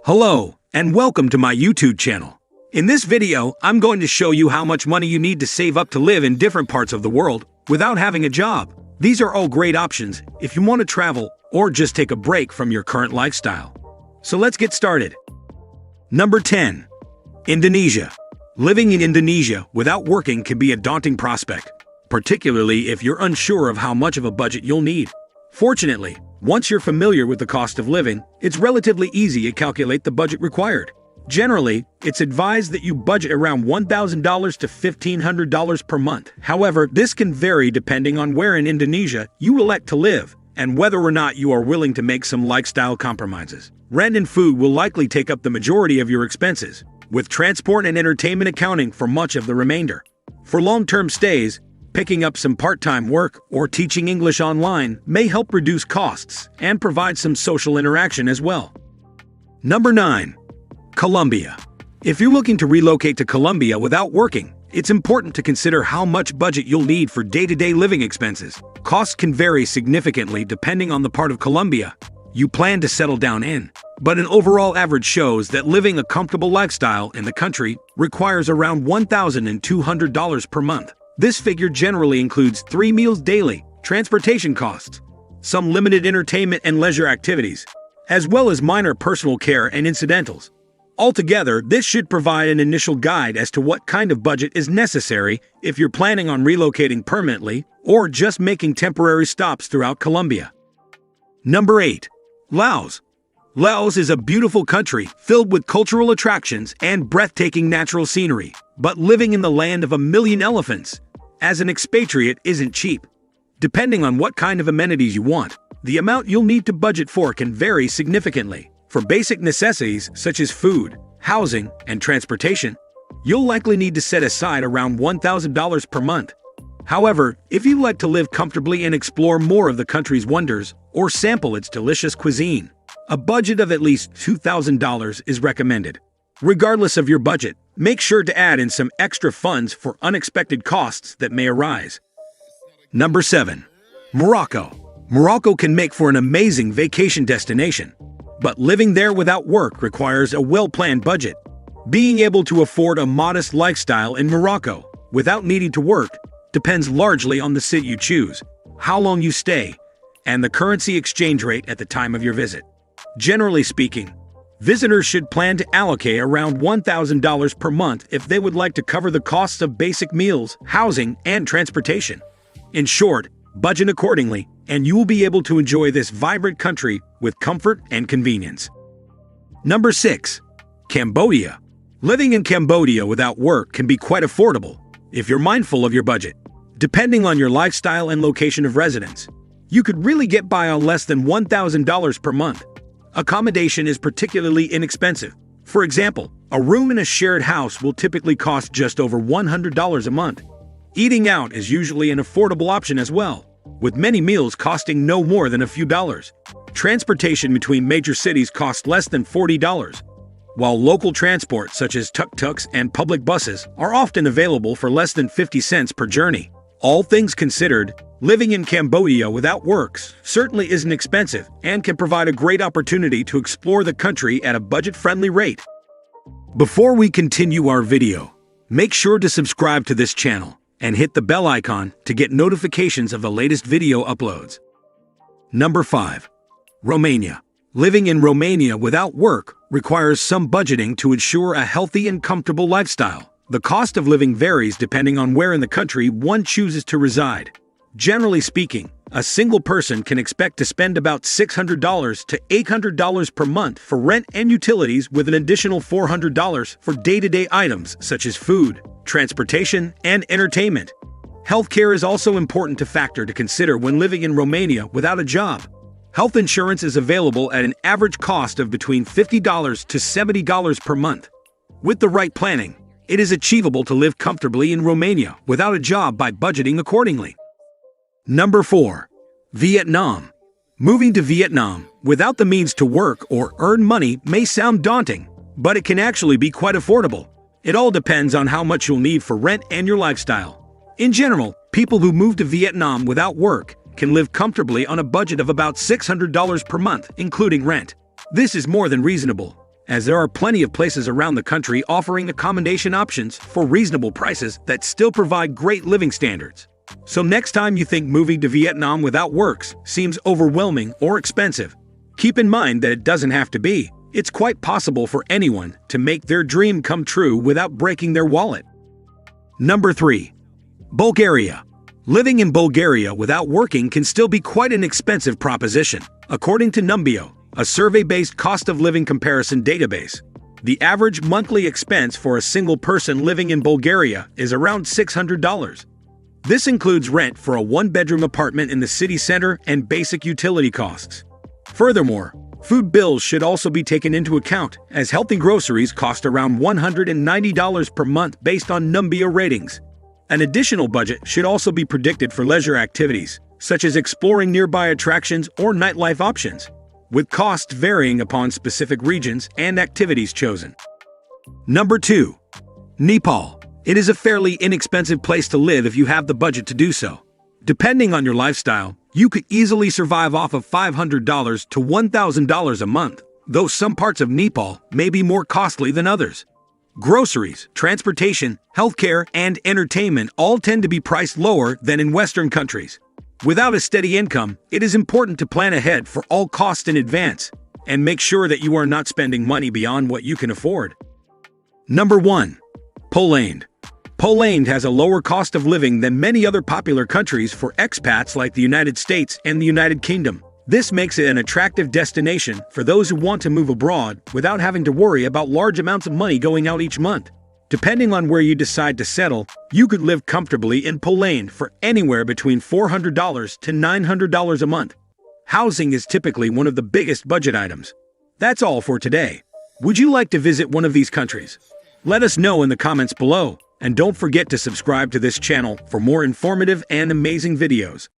Hello, and welcome to my YouTube channel. In this video, I'm going to show you how much money you need to save up to live in different parts of the world without having a job. These are all great options if you want to travel or just take a break from your current lifestyle. So let's get started. Number 10. Indonesia. Living in Indonesia without working can be a daunting prospect, particularly if you're unsure of how much of a budget you'll need. Fortunately, once you're familiar with the cost of living, it's relatively easy to calculate the budget required. Generally, it's advised that you budget around $1,000 to $1,500 per month. However, this can vary depending on where in Indonesia you elect to live and whether or not you are willing to make some lifestyle compromises. Rent and food will likely take up the majority of your expenses, with transport and entertainment accounting for much of the remainder. For long-term stays, picking up some part-time work or teaching English online may help reduce costs and provide some social interaction as well. Number 9. Colombia. If you're looking to relocate to Colombia without working, it's important to consider how much budget you'll need for day-to-day living expenses. Costs can vary significantly depending on the part of Colombia you plan to settle down in, but an overall average shows that living a comfortable lifestyle in the country requires around $1,200 per month. This figure generally includes 3 meals daily, transportation costs, some limited entertainment and leisure activities, as well as minor personal care and incidentals. Altogether, this should provide an initial guide as to what kind of budget is necessary if you're planning on relocating permanently or just making temporary stops throughout Colombia. Number 8. Laos. Laos is a beautiful country filled with cultural attractions and breathtaking natural scenery, but living in the land of a million elephants as an expatriate isn't cheap. Depending on what kind of amenities you want, the amount you'll need to budget for can vary significantly. For basic necessities such as food, housing, and transportation, you'll likely need to set aside around $1,000 per month. However, if you like to live comfortably and explore more of the country's wonders or sample its delicious cuisine, a budget of at least $2,000 is recommended. Regardless of your budget, make sure to add in some extra funds for unexpected costs that may arise. Number 7. Morocco. Morocco can make for an amazing vacation destination, but living there without work requires a well-planned budget. Being able to afford a modest lifestyle in Morocco without needing to work depends largely on the city you choose, how long you stay, and the currency exchange rate at the time of your visit. Generally speaking, visitors should plan to allocate around $1,000 per month if they would like to cover the costs of basic meals, housing, and transportation. In short, budget accordingly, and you will be able to enjoy this vibrant country with comfort and convenience. Number 6. Cambodia. Living in Cambodia without work can be quite affordable if you're mindful of your budget. Depending on your lifestyle and location of residence, you could really get by on less than $1,000 per month. Accommodation is particularly inexpensive. For example, a room in a shared house will typically cost just over $100 a month. Eating out is usually an affordable option as well, with many meals costing no more than a few dollars. Transportation between major cities costs less than $40, while local transport such as tuk-tuks and public buses are often available for less than 50 cents per journey. All things considered, living in Cambodia without work certainly isn't expensive and can provide a great opportunity to explore the country at a budget-friendly rate. Before we continue our video, make sure to subscribe to this channel and hit the bell icon to get notifications of the latest video uploads. Number 5. Romania. Living in Romania without work requires some budgeting to ensure a healthy and comfortable lifestyle. The cost of living varies depending on where in the country one chooses to reside. Generally speaking, a single person can expect to spend about $600 to $800 per month for rent and utilities, with an additional $400 for day-to-day items such as food, transportation, and entertainment. Healthcare is also important to factor to consider when living in Romania without a job. Health insurance is available at an average cost of between $50 to $70 per month. With the right planning, it is achievable to live comfortably in Romania without a job by budgeting accordingly. Number 4. Vietnam. Moving to Vietnam without the means to work or earn money may sound daunting, but it can actually be quite affordable. It all depends on how much you'll need for rent and your lifestyle. In general, people who move to Vietnam without work can live comfortably on a budget of about $600 per month, including rent. This is more than reasonable, as there are plenty of places around the country offering accommodation options for reasonable prices that still provide great living standards. So next time you think moving to Vietnam without works seems overwhelming or expensive, keep in mind that it doesn't have to be. It's quite possible for anyone to make their dream come true without breaking their wallet. Number 3. Bulgaria. Living in Bulgaria without working can still be quite an expensive proposition. According to Numbeo, a survey-based cost of living comparison database, the average monthly expense for a single person living in Bulgaria is around $600. This includes rent for a one-bedroom apartment in the city center and basic utility costs. Furthermore, food bills should also be taken into account, as healthy groceries cost around $190 per month based on Numbeo ratings. An additional budget should also be predicted for leisure activities, such as exploring nearby attractions or nightlife options, with costs varying upon specific regions and activities chosen. Number 2. Nepal. It is a fairly inexpensive place to live if you have the budget to do so. Depending on your lifestyle, you could easily survive off of $500 to $1,000 a month, though some parts of Nepal may be more costly than others. Groceries, transportation, healthcare, and entertainment all tend to be priced lower than in Western countries. Without a steady income, it is important to plan ahead for all costs in advance and make sure that you are not spending money beyond what you can afford. Number 1. Poland. Poland has a lower cost of living than many other popular countries for expats like the United States and the United Kingdom. This makes it an attractive destination for those who want to move abroad without having to worry about large amounts of money going out each month. Depending on where you decide to settle, you could live comfortably in Poland for anywhere between $400 to $900 a month. Housing is typically one of the biggest budget items. That's all for today. Would you like to visit one of these countries? Let us know in the comments below, and don't forget to subscribe to this channel for more informative and amazing videos.